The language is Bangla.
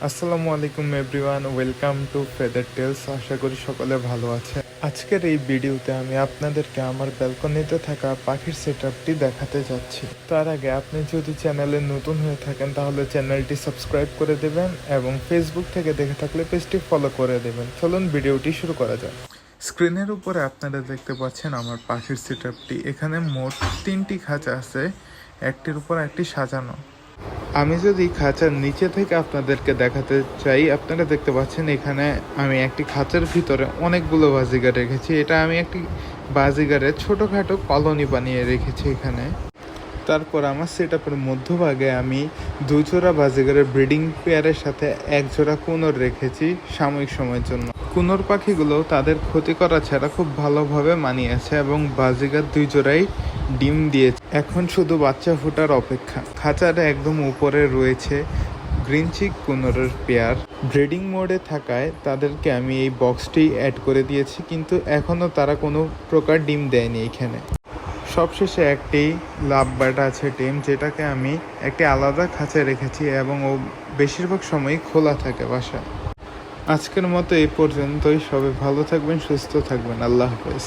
আসসালামু আলাইকুম everyone, welcome to Feather Tales. আশা করি সকলে ভালো আছে। আজকের এই ভিডিওতে আমি আপনাদেরকে আমার ব্যালকনিতে থাকা পাখির সেটআপটি দেখাতে যাচ্ছি। তার আগে আপনি যদি চ্যানেলে নতুন হয়ে থাকেন তাহলে চ্যানেলটি সাবস্ক্রাইব করে দেবেন এবং ফেসবুক থেকে দেখে থাকলে পেজটি ফলো করে দেবেন। চলুন ভিডিওটি শুরু করা যাক। স্ক্রিনের উপরে আপনারা দেখতে পাচ্ছেন আমার পাখির সেটআপটি। এখানে মোট 3টি খাঁচা আছে, একটির উপর একটি সাজানো। আমি যদি খাঁচার নিচে থেকে আপনাদেরকে দেখাতে চাই, আপনারা দেখতে পাচ্ছেন এখানে আমি একটি খাঁচার ভিতরে অনেকগুলো বাজিগার রেখেছি। এটা আমি একটি বাজিগারের ছোটোখাটো কলোনি বানিয়ে রেখেছি এখানে। তারপর আমার সেটআপের মধ্যভাগে আমি 2 জোড়া বাজিগারের ব্রিডিং পেয়ারের সাথে 1 জোড়া কুনোর রেখেছি সাময়িক সময়ের জন্য। কুনোর পাখিগুলো তাদের ক্ষতি করা ছাড়া খুব ভালোভাবে মানিয়েছে এবং বাজিগার 2 জোড়াই ডিম দিয়েছে। এখন শুধু বাচ্চা ফোটার অপেক্ষা। খাঁচার একদম উপরে রয়েছে গ্রিন চিক কুনোরের পেয়ার। ব্রিডিং মোডে থাকায় তাদেরকে আমি এই বক্সটি অ্যাড করে দিয়েছি, কিন্তু এখনও তারা কোনো প্রকার ডিম দেয়নি এখানে। সবশেষে একটি লাভ বার্ড আছে টিম, যেটাকে আমি একটি আলাদা খাঁচায় রেখেছি এবং ও বেশিরভাগ সময়ই খোলা থাকে বাসায়। আজকের মতো এই পর্যন্তই। সবাই ভালো থাকবেন, সুস্থ থাকবেন। আল্লাহ হাফেজ।